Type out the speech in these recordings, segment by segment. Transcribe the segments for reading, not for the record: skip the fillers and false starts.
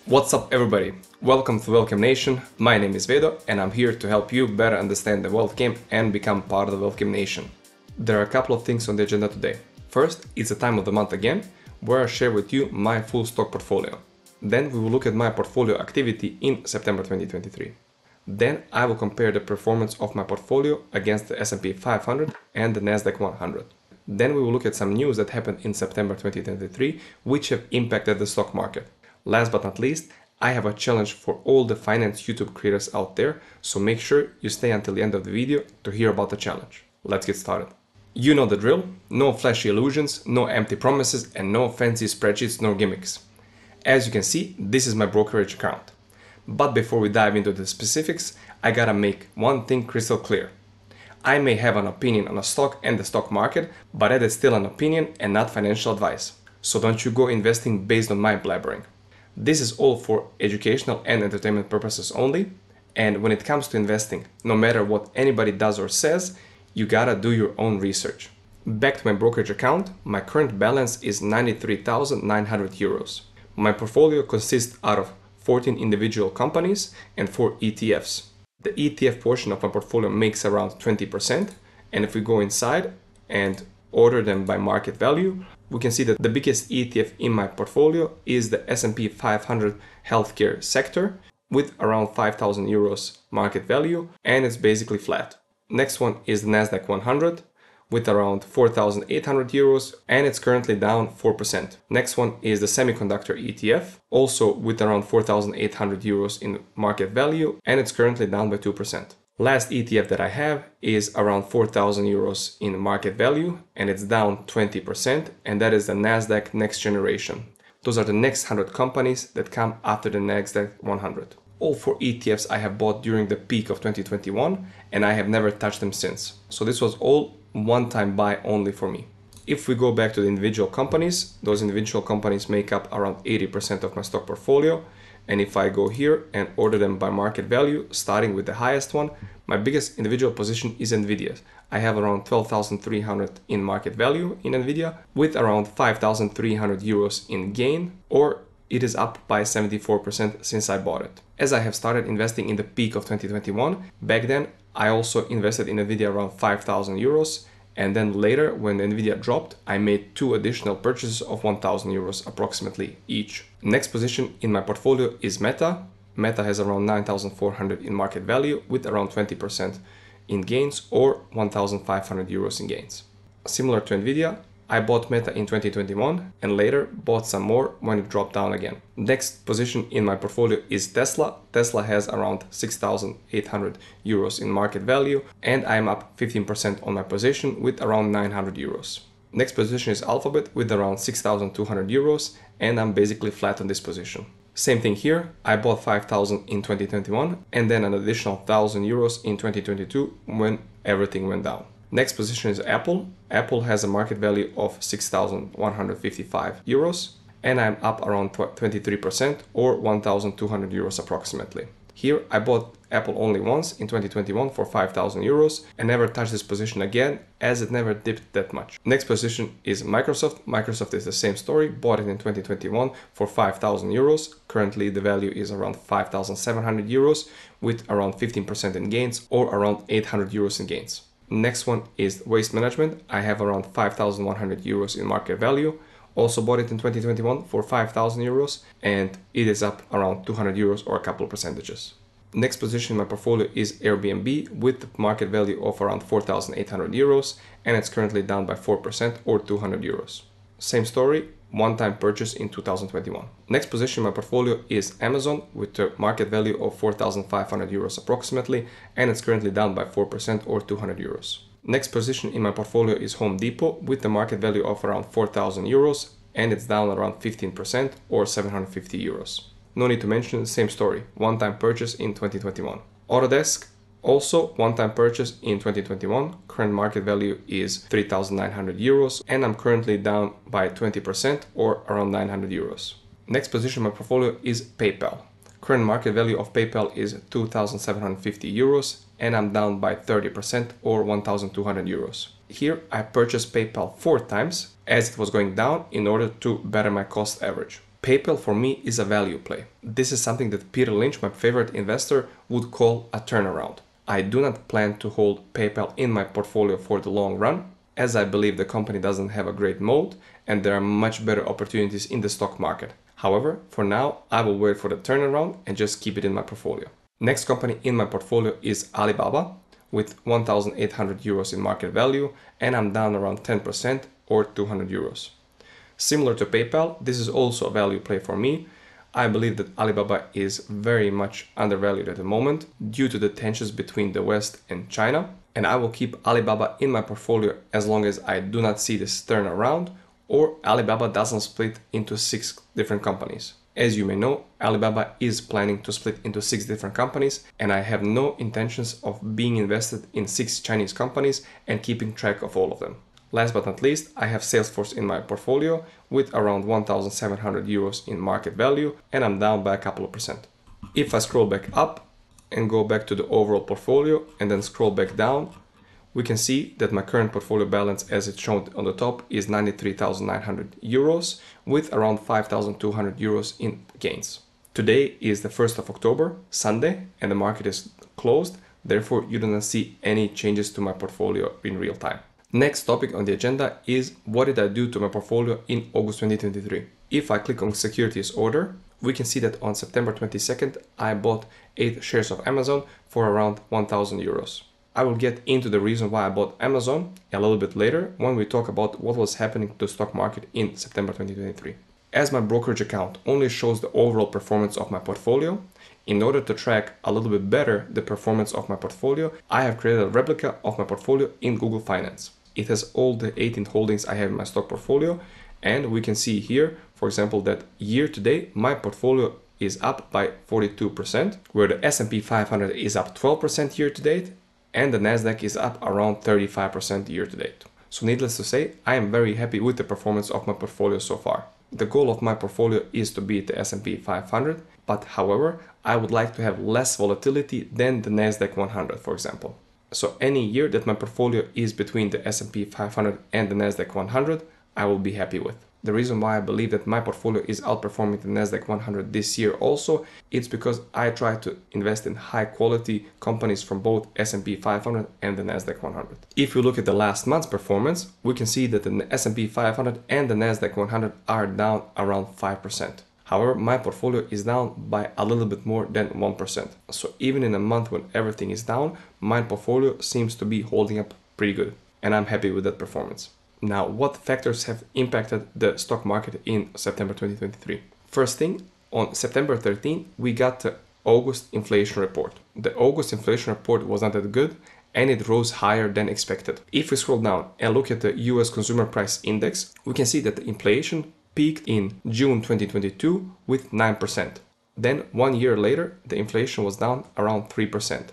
What's up everybody? Welcome to Welcome Nation. My name is Vedo and I'm here to help you better understand the wealth game and become part of the Wealth Game Nation. There are a couple of things on the agenda today. First, it's the time of the month again, where I share with you my full stock portfolio. Then we will look at my portfolio activity in September 2023. Then I will compare the performance of my portfolio against the S&P 500 and the nasdaq 100. Then we will look at some news that happened in September 2023 which have impacted the stock market. Last but not least, I have a challenge for all the finance YouTube creators out there, so make sure you stay until the end of the video to hear about the challenge. Let's get started. You know the drill, no flashy illusions, no empty promises, and no fancy spreadsheets nor gimmicks. As you can see, this is my brokerage account. But before we dive into the specifics, I gotta make one thing crystal clear. I may have an opinion on a stock and the stock market, but that is still an opinion and not financial advice. So don't you go investing based on my blabbering. This is all for educational and entertainment purposes only, and when it comes to investing, no matter what anybody does or says, you gotta do your own research. Back to my brokerage account, my current balance is 93,900 euros. My portfolio consists out of 14 individual companies and 4 ETFs. The ETF portion of my portfolio makes around 20%, and if we go inside and order them by market value, we can see that the biggest ETF in my portfolio is the S&P 500 healthcare sector with around 5,000 euros market value, and it's basically flat. Next one is the nasdaq 100 with around 4,800 euros, and it's currently down 4%. Next one is the semiconductor ETF, also with around 4,800 euros in market value, and it's currently down by 2%. Last ETF that I have is around 4,000 euros in market value, and it's down 20%, and that is the nasdaq next generation. Those are the next 100 companies that come after the nasdaq 100. All 4 ETFs I have bought during the peak of 2021, and I have never touched them since. So this was all one-time buy only for me. If we go back to the individual companies, those individual companies make up around 80% of my stock portfolio. And if I go here and order them by market value, starting with the highest one, my biggest individual position is Nvidia. I have around 12,300 in market value in Nvidia with around 5,300 euros in gain, or it is up by 74% since I bought it. As I have started investing in the peak of 2021, back then I also invested in Nvidia around 5,000 euros. And then later, when Nvidia dropped, I made 2 additional purchases of 1,000 euros approximately each. Next position in my portfolio is Meta. Meta has around 9,400 in market value with around 20% in gains, or 1,500 euros in gains. Similar to Nvidia, I bought Meta in 2021 and later bought some more when it dropped down again. Next position in my portfolio is Tesla. Tesla has around 6,800 euros in market value, and I am up 15% on my position with around 900 euros. Next position is Alphabet with around 6,200 euros, and I'm basically flat on this position. Same thing here, I bought 5,000 in 2021 and then an additional 1,000 euros in 2022 when everything went down. Next position is Apple. Apple has a market value of 6,155 euros, and I'm up around 23% or 1,200 euros approximately. Here I bought Apple only once in 2021 for 5,000 euros and never touched this position again as it never dipped that much. Next position is Microsoft. Microsoft is the same story, bought it in 2021 for 5,000 euros. Currently the value is around 5,700 euros with around 15% in gains or around 800 euros in gains. Next one is Waste Management. I have around 5,100 euros in market value. Also bought it in 2021 for 5,000 euros, and it is up around 200 euros or a couple of percentages. Next position in my portfolio is Airbnb with the market value of around 4,800 euros, and it's currently down by 4% or 200 euros. Same story, one-time purchase in 2021. Next position in my portfolio is Amazon with a market value of 4,500 euros approximately, and it's currently down by 4% or 200 euros. Next position in my portfolio is Home Depot with the market value of around 4,000 euros, and it's down around 15% or 750 euros. No need to mention the same story, one-time purchase in 2021. Autodesk, also one-time purchase in 2021, current market value is 3,900 euros, and I'm currently down by 20% or around 900 euros. Next position in my portfolio is PayPal. Current market value of PayPal is 2,750 euros, and I'm down by 30% or 1,200 euros. Here I purchased PayPal 4 times as it was going down in order to better my cost average. PayPal for me is a value play. This is something that Peter Lynch, my favorite investor, would call a turnaround. I do not plan to hold PayPal in my portfolio for the long run, as I believe the company doesn't have a great moat and there are much better opportunities in the stock market. However, for now, I will wait for the turnaround and just keep it in my portfolio. Next company in my portfolio is Alibaba with 1,800 euros in market value, and I'm down around 10% or 200 euros. Similar to PayPal, this is also a value play for me. I believe that Alibaba is very much undervalued at the moment due to the tensions between the West and China, and I will keep Alibaba in my portfolio as long as I do not see this turn around or Alibaba doesn't split into 6 different companies. As you may know, Alibaba is planning to split into 6 different companies, and I have no intentions of being invested in 6 Chinese companies and keeping track of all of them. Last but not least, I have Salesforce in my portfolio with around 1,700 euros in market value, and I'm down by a couple of percent. If I scroll back up and go back to the overall portfolio and then scroll back down, we can see that my current portfolio balance, as it's shown on the top, is 93,900 euros with around 5,200 euros in gains. Today is the 1st of October, Sunday, and the market is closed. Therefore, you do not see any changes to my portfolio in real time. Next topic on the agenda is what did I do to my portfolio in August 2023. If I click on securities order, we can see that on September 22nd, I bought 8 shares of Amazon for around 1,000 euros. I will get into the reason why I bought Amazon a little bit later when we talk about what was happening to the stock market in September 2023. As my brokerage account only shows the overall performance of my portfolio, in order to track a little bit better the performance of my portfolio, I have created a replica of my portfolio in Google Finance. It has all the 18 holdings I have in my stock portfolio, and we can see here, for example, that year to date my portfolio is up by 42%, where the S&P 500 is up 12% year to date, and the nasdaq is up around 35% year to date. So needless to say, I am very happy with the performance of my portfolio so far. The goal of my portfolio is to beat the S&P 500, but however, I would like to have less volatility than the nasdaq 100, for example. So any year that my portfolio is between the S&P 500 and the nasdaq 100, I will be happy with. The reason why I believe that my portfolio is outperforming the nasdaq 100 this year also, it's because I try to invest in high quality companies from both S&P 500 and the nasdaq 100. If we look at the last month's performance, we can see that the S&P 500 and the nasdaq 100 are down around 5%. However, my portfolio is down by a little bit more than 1%. So even in a month when everything is down, my portfolio seems to be holding up pretty good, and I'm happy with that performance. Now, what factors have impacted the stock market in September 2023? First thing, on September 13, we got the August inflation report. The August inflation report was not that good, and it rose higher than expected. If we scroll down and look at the US Consumer Price Index, we can see that the inflation peaked in June 2022 with 9%. Then 1 year later, the inflation was down around 3%.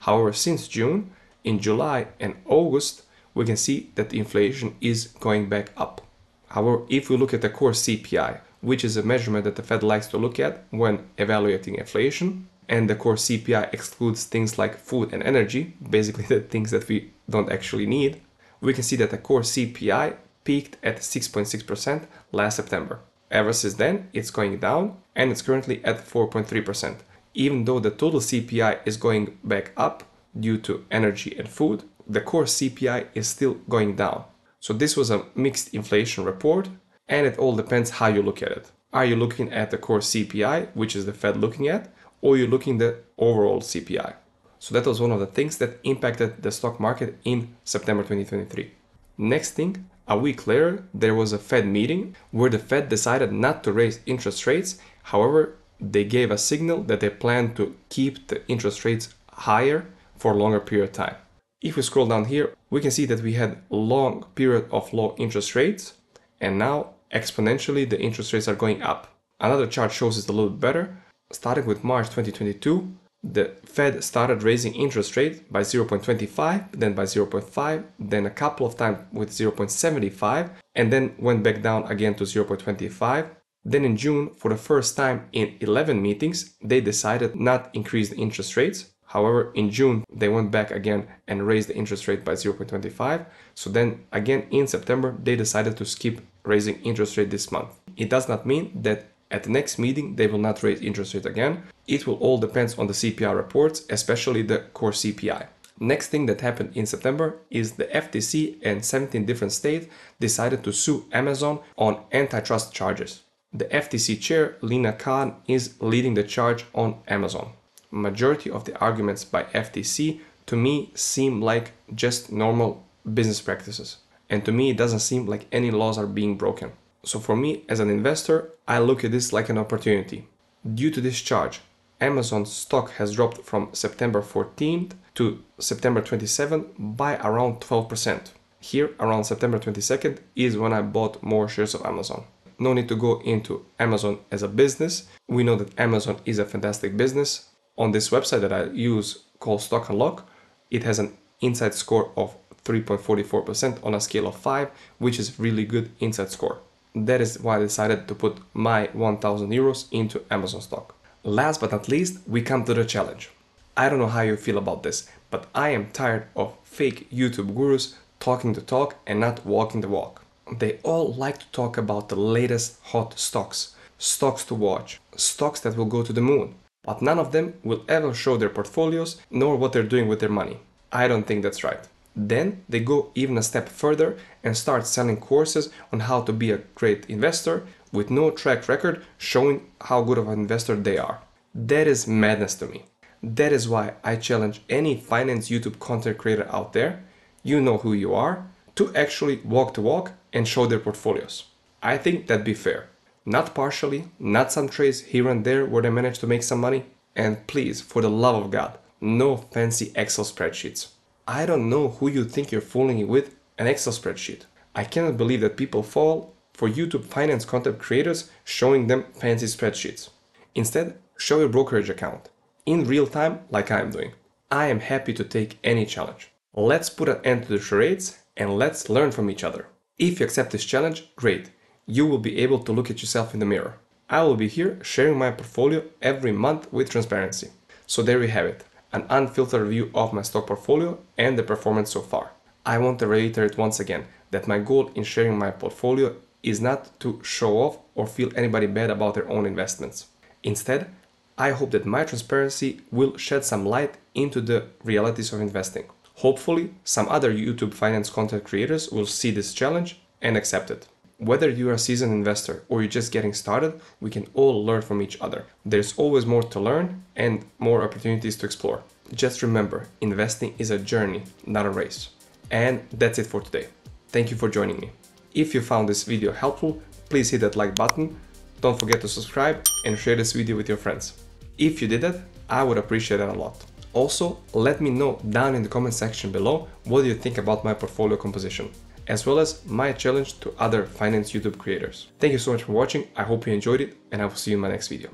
However, since June, in July and August, we can see that the inflation is going back up. However, if we look at the core CPI, which is a measurement that the Fed likes to look at when evaluating inflation, and the core CPI excludes things like food and energy, basically the things that we don't actually need, we can see that the core CPI peaked at 6.6% last September. Ever since then, it's going down and it's currently at 4.3%. Even though the total CPI is going back up due to energy and food, the core CPI is still going down. So this was a mixed inflation report, and it all depends how you look at it. Are you looking at the core CPI, which is the Fed looking at, or are you looking at the overall CPI? So that was one of the things that impacted the stock market in September 2023. Next thing, a week later, there was a Fed meeting where the Fed decided not to raise interest rates. However, they gave a signal that they plan to keep the interest rates higher for a longer period of time. If we scroll down here, we can see that we had a long period of low interest rates, and now exponentially the interest rates are going up. Another chart shows it a little bit better. Starting with March 2022, the Fed started raising interest rates by 0.25, then by 0.5, then a couple of times with 0.75, and then went back down again to 0.25. Then in June, for the first time in 11 meetings, they decided not to increase the interest rates. However, in June, they went back again and raised the interest rate by 0.25. So then again in September, they decided to skip raising interest rate this month. It does not mean that At the next meeting, they will not raise interest rate again. It will all depend on the CPI reports, especially the core CPI. Next thing that happened in September is the FTC and 17 different states decided to sue Amazon on antitrust charges. The FTC chair, Lina Khan, is leading the charge on Amazon. Majority of the arguments by FTC to me seem like just normal business practices. And to me, it doesn't seem like any laws are being broken. So for me, as an investor, I look at this like an opportunity. Due to this charge, Amazon's stock has dropped from September 14th to September 27th by around 12%. Here, around September 22nd, is when I bought more shares of Amazon. No need to go into Amazon as a business. We know that Amazon is a fantastic business. On this website that I use called Stock Unlock, it has an inside score of 3.44% on a scale of 5, which is really good inside score. That is why I decided to put my 1,000 euros into Amazon stock. Last but not least, we come to the challenge. I don't know how you feel about this, but I am tired of fake YouTube gurus talking the talk and not walking the walk. They all like to talk about the latest hot stocks, stocks to watch, stocks that will go to the moon, but none of them will ever show their portfolios nor what they're doing with their money. I don't think that's right. Then they go even a step further and start selling courses on how to be a great investor with no track record showing how good of an investor they are. That is madness to me. That is why I challenge any finance YouTube content creator out there, you know who you are, to actually walk the walk and show their portfolios. I think that'd be fair. Not partially, not some trades here and there where they manage to make some money. And please, for the love of God, no fancy Excel spreadsheets. I don't know who you think you're fooling with an Excel spreadsheet. I cannot believe that people fall for YouTube finance content creators showing them fancy spreadsheets. Instead, show your brokerage account in real time like I'm doing. I am happy to take any challenge. Let's put an end to the charades and let's learn from each other. If you accept this challenge, great. You will be able to look at yourself in the mirror. I will be here sharing my portfolio every month with transparency. So there we have it, an unfiltered review of my stock portfolio and the performance so far. I want to reiterate once again that my goal in sharing my portfolio is not to show off or feel anybody bad about their own investments. Instead, I hope that my transparency will shed some light into the realities of investing. Hopefully, some other YouTube finance content creators will see this challenge and accept it. Whether you're a seasoned investor or you're just getting started, we can all learn from each other. There's always more to learn and more opportunities to explore. Just remember, investing is a journey, not a race. And that's it for today. Thank you for joining me. If you found this video helpful, please hit that like button. Don't forget to subscribe and share this video with your friends. If you did that, I would appreciate that a lot. Also, let me know down in the comment section below what you think about my portfolio composition, as well as my challenge to other finance YouTube creators. Thank you so much for watching, I hope you enjoyed it, and I will see you in my next video.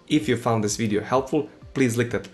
If you found this video helpful, please click that